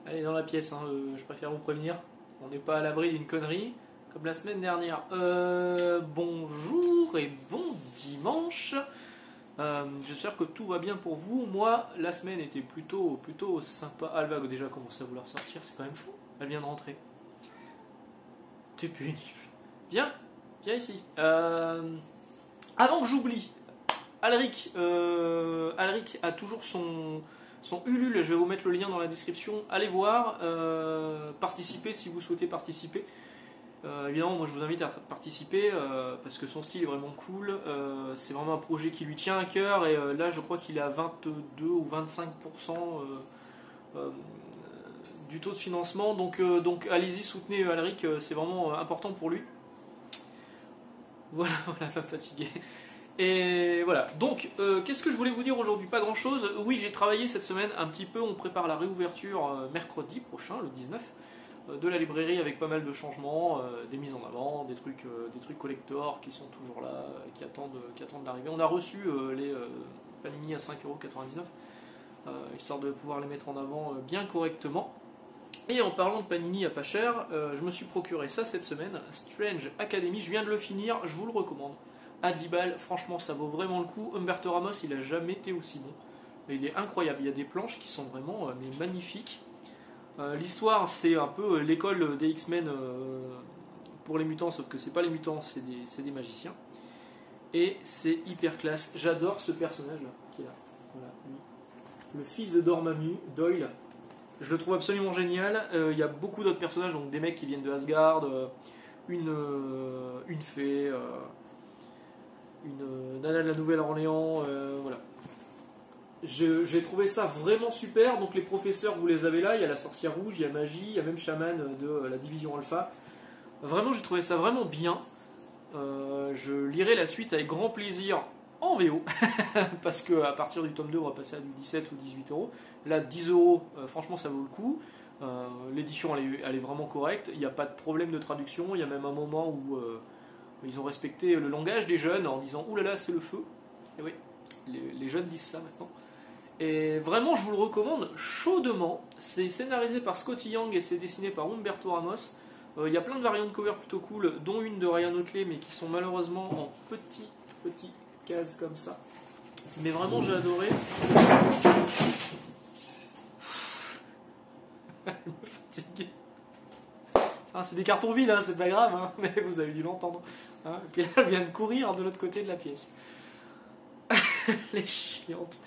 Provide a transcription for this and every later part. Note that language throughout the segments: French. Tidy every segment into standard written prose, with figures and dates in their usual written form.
Allez dans la pièce, hein, je préfère vous prévenir. On n'est pas à l'abri d'une connerie, comme la semaine dernière. Bonjour et bon dimanche. J'espère que tout va bien pour vous. Moi, la semaine était plutôt sympa. Ah, elle va déjà commencer à vouloir sortir, c'est quand même fou. Elle vient de rentrer. T'es pénible. Viens, viens ici. Avant que j'oublie, Alric a toujours son Ulule, je vais vous mettre le lien dans la description. Allez voir, participez si vous souhaitez participer. Évidemment, moi je vous invite à participer parce que son style est vraiment cool. C'est vraiment un projet qui lui tient à cœur et là je crois qu'il est à 22 ou 25% du taux de financement. Donc allez-y, soutenez Alric, c'est vraiment important pour lui. Voilà, voilà, femme fatiguée. Et voilà, donc qu'est-ce que je voulais vous dire aujourd'hui? Pas grand chose. Oui, j'ai travaillé cette semaine un petit peu, on prépare la réouverture mercredi prochain, le 19, de la librairie avec pas mal de changements, des mises en avant, des trucs collector qui sont toujours là, qui attendent l'arrivée. On a reçu les Panini à 5,99 €, histoire de pouvoir les mettre en avant bien correctement. Et en parlant de Panini à pas cher, je me suis procuré ça cette semaine, Strange Academy, je viens de le finir, je vous le recommande. À 10 balles, franchement ça vaut vraiment le coup. Humberto Ramos, il a jamais été aussi bon. Il est incroyable, il y a des planches qui sont vraiment mais magnifiques. L'histoire, c'est un peu l'école des X-Men pour les mutants, sauf que c'est pas les mutants, c'est des magiciens. Et c'est hyper classe. J'adore ce personnage-là, qui est là. Voilà, lui. Le fils de Dormammu, Doyle. Je le trouve absolument génial. Il y a beaucoup d'autres personnages, donc des mecs qui viennent de Asgard, une fée, une nana de la Nouvelle-Orléans, voilà. J'ai trouvé ça vraiment super. Donc les professeurs, vous les avez là. Il y a la sorcière rouge, il y a Magie, il y a même Shaman de la division Alpha. Vraiment, j'ai trouvé ça vraiment bien. Je lirai la suite avec grand plaisir en VO. Parce qu'à partir du tome 2, on va passer à du 17 ou 18 €. Là, 10 €, franchement, ça vaut le coup. L'édition, elle est vraiment correcte. Il n'y a pas de problème de traduction. Il y a même un moment où ils ont respecté le langage des jeunes en disant « Ouh là là, c'est le feu ». Et oui, les jeunes disent ça maintenant. Et vraiment, je vous le recommande chaudement. C'est scénarisé par Scotty Young et c'est dessiné par Humberto Ramos. Il y a plein de variantes de cover plutôt cool, dont une de Ryan Oatley, mais qui sont malheureusement en petits cases comme ça. Mais vraiment, j'ai adoré. Elle me fatigue. C'est des cartons vides, hein, c'est pas grave, hein, mais vous avez dû l'entendre. Hein. Et puis là, elle vient de courir de l'autre côté de la pièce. Les chiantes.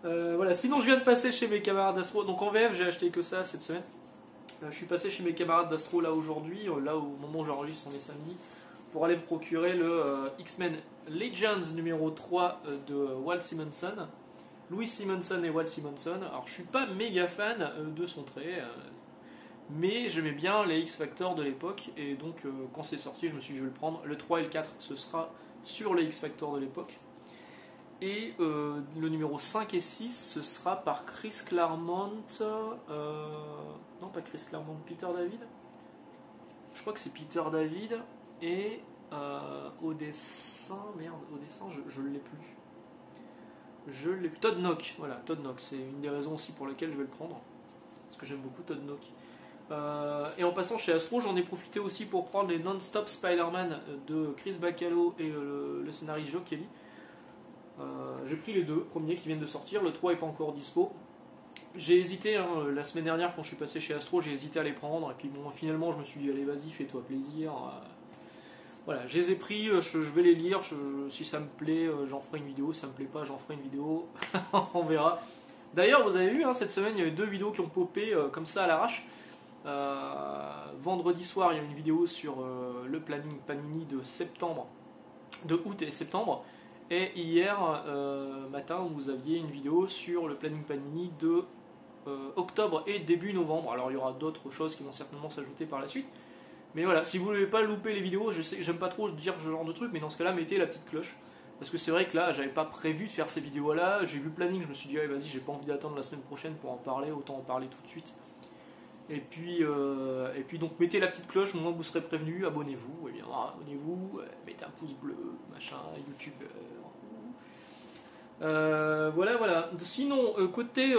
Voilà. Sinon, je viens de passer chez mes camarades d'Astro. Donc en VF, j'ai acheté que ça cette semaine. Je suis passé chez mes camarades d'Astro là aujourd'hui, là au moment où j'enregistre, on est samedi, pour aller me procurer le X-Men Legends numéro 3 de Walt Simonson. Louis Simonson et Walt Simonson. Alors je suis pas méga fan de son trait, mais j'aimais bien les X-Factor de l'époque, et donc quand c'est sorti, je me suis dit je vais le prendre. Le 3 et le 4, ce sera sur les X-Factor de l'époque. Et le numéro 5 et 6, ce sera par Chris Claremont. Non, pas Chris Claremont, Peter David. Je crois que c'est Peter David. Et au dessin, je ne l'ai plus. Todd Knock, voilà, Todd Knock. C'est une des raisons aussi pour lesquelles je vais le prendre. Parce que j'aime beaucoup Todd Knock. Et en passant chez Astro, j'en ai profité aussi pour prendre les Non-Stop Spider-Man de Chris Bacalo et le scénariste Joe Kelly. J'ai pris les deux premiers qui viennent de sortir, le 3 est pas encore dispo. J'ai hésité, hein, la semaine dernière quand je suis passé chez Astro, j'ai hésité à les prendre, et puis bon, finalement je me suis dit allez vas-y, fais-toi plaisir. Voilà, je les ai pris, je vais les lire, si ça me plaît j'en ferai une vidéo, si ça me plaît pas j'en ferai une vidéo, on verra. D'ailleurs vous avez vu, hein, cette semaine il y a eu 2 vidéos qui ont popé comme ça à l'arrache. Vendredi soir il y a une vidéo sur le planning Panini de août et septembre. Et hier matin, vous aviez une vidéo sur le planning Panini de octobre et début novembre. Alors il y aura d'autres choses qui vont certainement s'ajouter par la suite. Mais voilà, si vous ne voulez pas louper les vidéos, je sais que j'aime pas trop dire ce genre de truc, mais dans ce cas-là, mettez la petite cloche. Parce que c'est vrai que là, j'avais pas prévu de faire ces vidéos-là. J'ai vu le planning, je me suis dit, allez, vas-y, j'ai pas envie d'attendre la semaine prochaine pour en parler, autant en parler tout de suite. Et puis donc mettez la petite cloche, au moins vous serez prévenu, abonnez-vous, abonnez-vous, mettez un pouce bleu, machin, YouTube. Voilà, voilà. Sinon, côté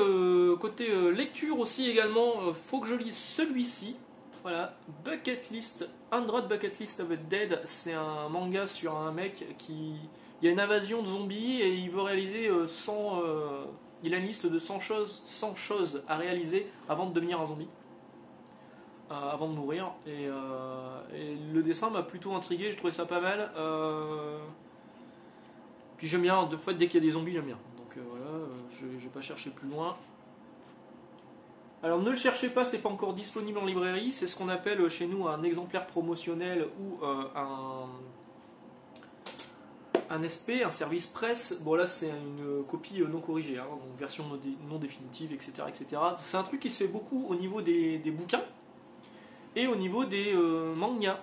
lecture aussi également, faut que je lise celui-ci. Voilà, Bucket List, 100 Bucket List of the Dead. C'est un manga sur un mec qui... Il y a une invasion de zombies et il veut réaliser 100... il a une liste de 100 choses à réaliser avant de devenir un zombie. Avant de mourir. Et le dessin m'a plutôt intrigué, je trouvais ça pas mal. Puis j'aime bien, de fait, dès qu'il y a des zombies, j'aime bien. Donc voilà, je vais pas chercher plus loin. Alors ne le cherchez pas, c'est pas encore disponible en librairie. C'est ce qu'on appelle chez nous un exemplaire promotionnel ou un SP, un service presse. Bon là c'est une copie non corrigée, hein, donc version non définitive, etc., etc. C'est un truc qui se fait beaucoup au niveau des bouquins et au niveau des mangas.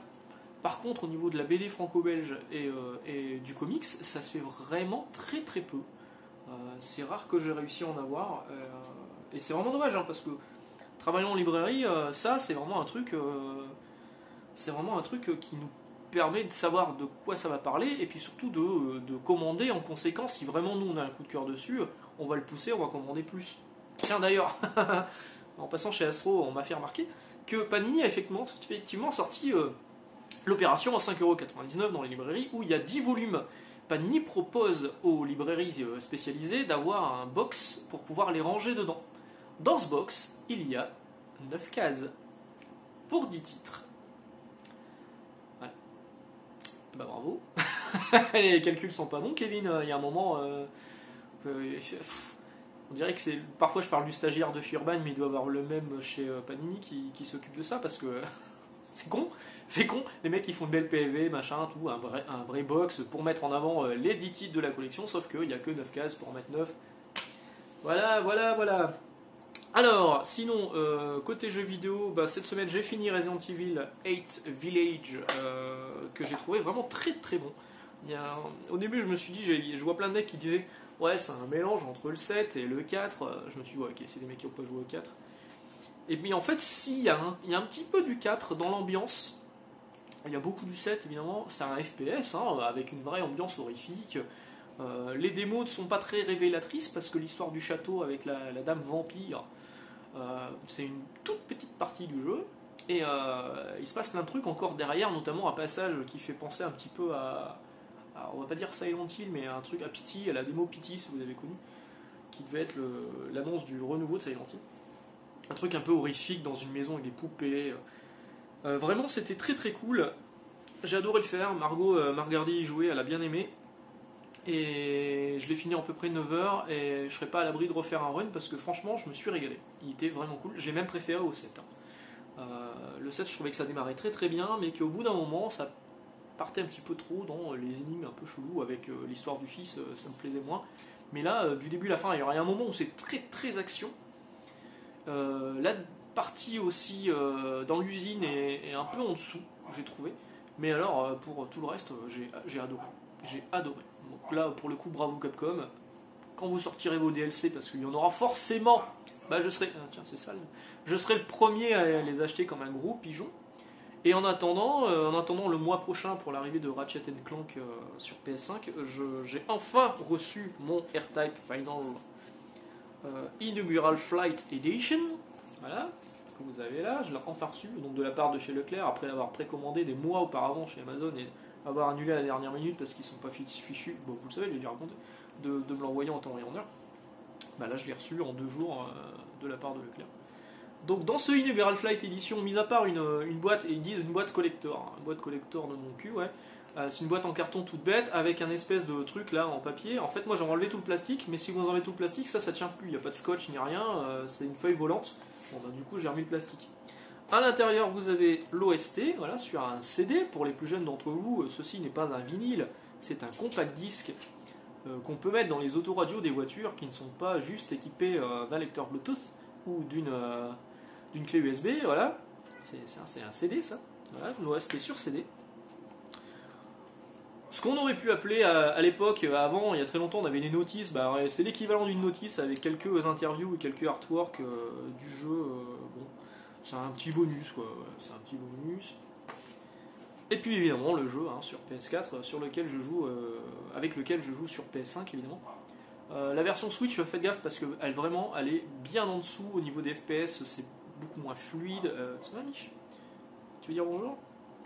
Par contre, au niveau de la BD franco-belge et du comics, ça se fait vraiment très très peu. C'est rare que j'ai réussi à en avoir. Et c'est vraiment dommage, hein, parce que travaillant en librairie, ça c'est vraiment un truc qui nous permet de savoir de quoi ça va parler et puis surtout de commander en conséquence. Si vraiment nous on a un coup de cœur dessus, on va le pousser, on va commander plus. Tiens d'ailleurs, en passant chez Astro, on m'a fait remarquer que Panini a effectivement sorti l'opération à 5,99€ dans les librairies où il y a 10 volumes. Panini propose aux librairies spécialisées d'avoir un box pour pouvoir les ranger dedans. Dans ce box, il y a 9 cases pour 10 titres. Ouais. Bah bravo. Les calculs sont pas bons, Kevin. Il y a un moment... on dirait que c'est... Parfois je parle du stagiaire de chez Urban, mais il doit avoir le même chez Panini qui s'occupe de ça, parce que c'est con. C'est con, les mecs ils font une belle PV, machin, tout, un vrai box pour mettre en avant les 10 titres de la collection, sauf qu'il n'y a que 9 cases pour en mettre 9. Voilà, voilà, voilà. Alors, sinon, côté jeux vidéo, bah, cette semaine j'ai fini Resident Evil 8 Village, que j'ai trouvé vraiment très très bon. Au début je me suis dit, je vois plein de mecs qui disaient ouais c'est un mélange entre le 7 et le 4, je me suis dit ouais ok c'est des mecs qui n'ont pas joué au 4. Et puis en fait si, il y a un petit peu du 4 dans l'ambiance. Il y a beaucoup du 7 évidemment, c'est un FPS hein, avec une vraie ambiance horrifique. Les démos ne sont pas très révélatrices parce que l'histoire du château avec la dame vampire, c'est une toute petite partie du jeu. Et il se passe plein de trucs encore derrière, notamment un passage qui fait penser un petit peu on va pas dire Silent Hill, mais un truc à Pity, à la démo Pity si vous avez connu, qui devait être l'annonce du renouveau de Silent Hill. Un truc un peu horrifique dans une maison avec des poupées. Vraiment c'était très très cool, j'ai adoré le faire, Margot m'a regardé y jouer, elle a bien aimé, et je l'ai fini à peu près 9h, et je serais pas à l'abri de refaire un run, parce que franchement je me suis régalé, il était vraiment cool, j'ai même préféré au 7. Hein. Le 7 je trouvais que ça démarrait très très bien, mais qu'au bout d'un moment ça partait un petit peu trop dans les énigmes un peu chelous, avec l'histoire du fils, ça me plaisait moins, mais là du début à la fin, il y a un moment où c'est très très action, la partie aussi dans l'usine est un peu en dessous, j'ai trouvé. Mais alors, pour tout le reste, j'ai adoré. J'ai adoré. Donc là, pour le coup, bravo Capcom. Quand vous sortirez vos DLC, parce qu'il y en aura forcément, bah je serai... tiens, c'est sale. Je serai le premier à les acheter comme un gros pigeon. Et en attendant le mois prochain, pour l'arrivée de Ratchet & Clank sur PS5, j'ai enfin reçu mon R-Type Final Inaugural Flight Edition. Voilà, que vous avez là, je l'ai enfin reçu, donc de la part de chez Leclerc, après l'avoir précommandé des mois auparavant chez Amazon et avoir annulé à la dernière minute parce qu'ils ne sont pas fichus, bon, vous le savez, je l'ai déjà raconté, de me l'envoyer en temps et en heure. Bah là, je l'ai reçu en 2 jours de la part de Leclerc. Donc dans ce Inaugural Flight Edition, mis à part une boîte, et ils disent une boîte collector, hein, une boîte collector de mon cul, ouais. C'est une boîte en carton toute bête avec un espèce de truc là en papier. En fait, moi j'ai enlevé tout le plastique, mais si vous enlevez tout le plastique, ça tient plus. Il n'y a pas de scotch ni rien, c'est une feuille volante. Bon, bah, du coup, j'ai remis le plastique. À l'intérieur, vous avez l'OST, voilà, sur un CD. Pour les plus jeunes d'entre vous, ceci n'est pas un vinyle, c'est un compact disque qu'on peut mettre dans les autoradios des voitures qui ne sont pas juste équipées d'un lecteur Bluetooth ou d'une clé USB. Voilà, c'est un CD ça. Voilà, l'OST sur CD. Ce qu'on aurait pu appeler à l'époque, avant, il y a très longtemps, on avait des notices, bah, c'est l'équivalent d'une notice avec quelques interviews et quelques artworks du jeu. Bon, c'est un petit bonus, quoi. C'est un petit bonus. Et puis évidemment le jeu hein, sur PS4, sur lequel je joue, avec lequel je joue sur PS5 évidemment. La version Switch, faites gaffe parce qu'elle vraiment, elle est bien en dessous au niveau des FPS, c'est beaucoup moins fluide. Ça va, Mich? Tu veux dire bonjour?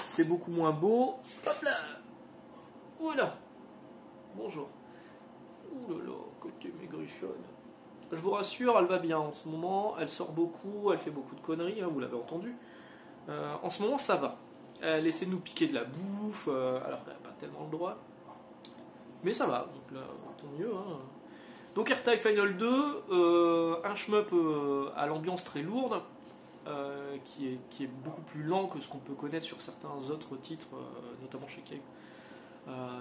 C'est beaucoup moins beau. Hop là! Oula! Bonjour. Ouh là là, côté maigrichonne. Je vous rassure, elle va bien en ce moment, elle sort beaucoup, elle fait beaucoup de conneries, hein, vous l'avez entendu. En ce moment, ça va. Elle essaie de nous piquer de la bouffe, alors qu'elle n'a pas tellement le droit. Mais ça va, donc là, tant mieux. Hein. Donc R-Type Final 2, un shmup à l'ambiance très lourde, qui est beaucoup plus lent que ce qu'on peut connaître sur certains autres titres, notamment chez Keg.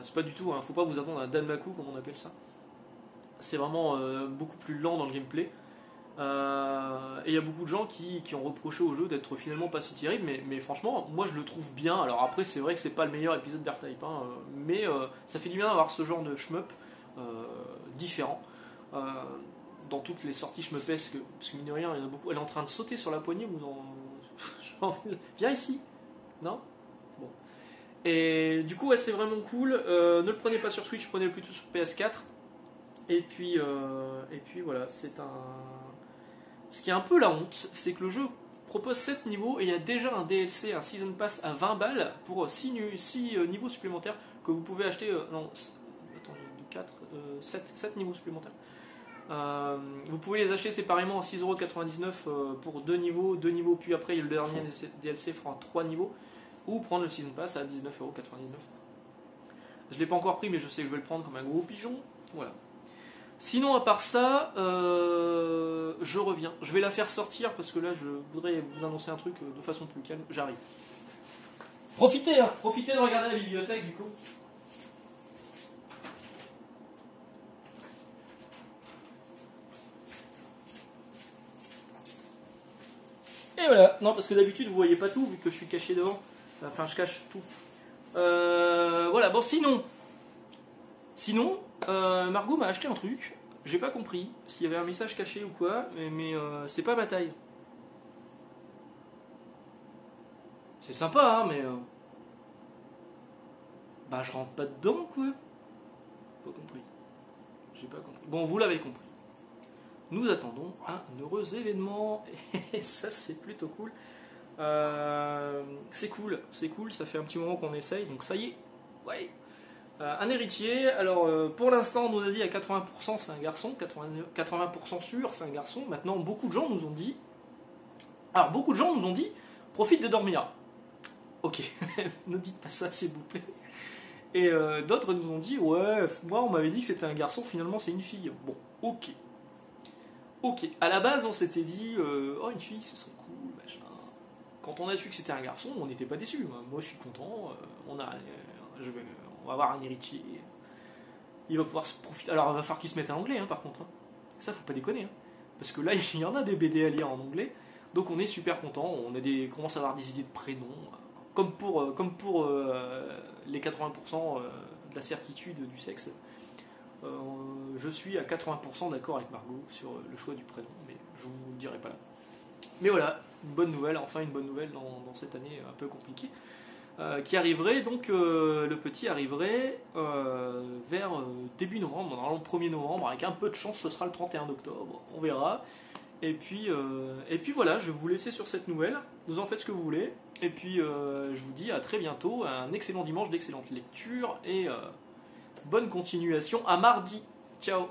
C'est pas du tout, hein, faut pas vous attendre à un Danmaku comme on appelle ça. C'est vraiment beaucoup plus lent dans le gameplay. Et il y a beaucoup de gens qui ont reproché au jeu d'être finalement pas si terrible, mais franchement, moi je le trouve bien. Alors après, c'est vrai que c'est pas le meilleur épisode d'R-Type, hein, mais ça fait du bien d'avoir ce genre de shmup différent. Dans toutes les sorties shmupesques, parce que mine de rien, il y en a beaucoup. Elle est en train de sauter sur la poignée, viens ici, non? Bon. Et du coup, ouais, c'est vraiment cool. Ne le prenez pas sur Switch, prenez-le plutôt sur PS4. Et puis voilà, c'est un. Ce qui est un peu la honte, c'est que le jeu propose 7 niveaux et il y a déjà un DLC, un Season Pass à 20 balles pour 6 niveaux supplémentaires que vous pouvez acheter. Non, attendez, 4, 7 niveaux supplémentaires. Vous pouvez les acheter séparément à 6,99€ pour 2 niveaux, puis après le dernier DLC fera 3 niveaux, ou prendre le Season Pass à 19,99€. Je ne l'ai pas encore pris, mais je sais que je vais le prendre comme un gros pigeon. Voilà. Sinon, à part ça, je reviens. Je vais la faire sortir parce que là, je voudrais vous annoncer un truc de façon plus calme. J'arrive. Profitez, hein, profitez de regarder la bibliothèque du coup. Et voilà. Non, parce que d'habitude, vous voyez pas tout vu que je suis caché devant. Enfin, je cache tout. Voilà. Bon, Sinon, Margot m'a acheté un truc, j'ai pas compris s'il y avait un message caché ou quoi, mais c'est pas ma taille. C'est sympa, hein, mais. Bah, je rentre pas dedans, quoi. Pas compris. J'ai pas compris. Bon, vous l'avez compris. Nous attendons un heureux événement, et ça, c'est plutôt cool. C'est cool, ça fait un petit moment qu'on essaye, donc ça y est, ouais. Un héritier, alors pour l'instant on nous a dit à 80% c'est un garçon, 80% sûr c'est un garçon. Maintenant beaucoup de gens nous ont dit, profite de dormir. Ok, ne dites pas ça s'il vous plaît. Et d'autres nous ont dit, ouais, moi on m'avait dit que c'était un garçon, finalement c'est une fille. Bon, ok, à la base on s'était dit, oh une fille ce serait cool, machin. Quand on a su que c'était un garçon, on n'était pas déçus. Moi je suis content, on va avoir un héritier. Il va pouvoir se profiter. Alors il va falloir qu'il se mette en anglais, hein, par contre. Hein. Ça, faut pas déconner. Hein. Parce que là, il y en a des BD à lire en anglais. Donc on est super content. Commence à avoir des idées de prénoms. Comme pour les 80% de la certitude du sexe. Je suis à 80% d'accord avec Margot sur le choix du prénom. Mais je vous le dirai pas là. Mais voilà, une bonne nouvelle. Enfin une bonne nouvelle dans cette année un peu compliquée. Qui arriverait, donc le petit arriverait vers début novembre, normalement le 1er novembre, avec un peu de chance ce sera le 31 octobre, on verra. Et puis voilà, je vais vous laisser sur cette nouvelle, vous en faites ce que vous voulez, et puis je vous dis à très bientôt, un excellent dimanche, d'excellentes lectures, et bonne continuation à mardi. Ciao.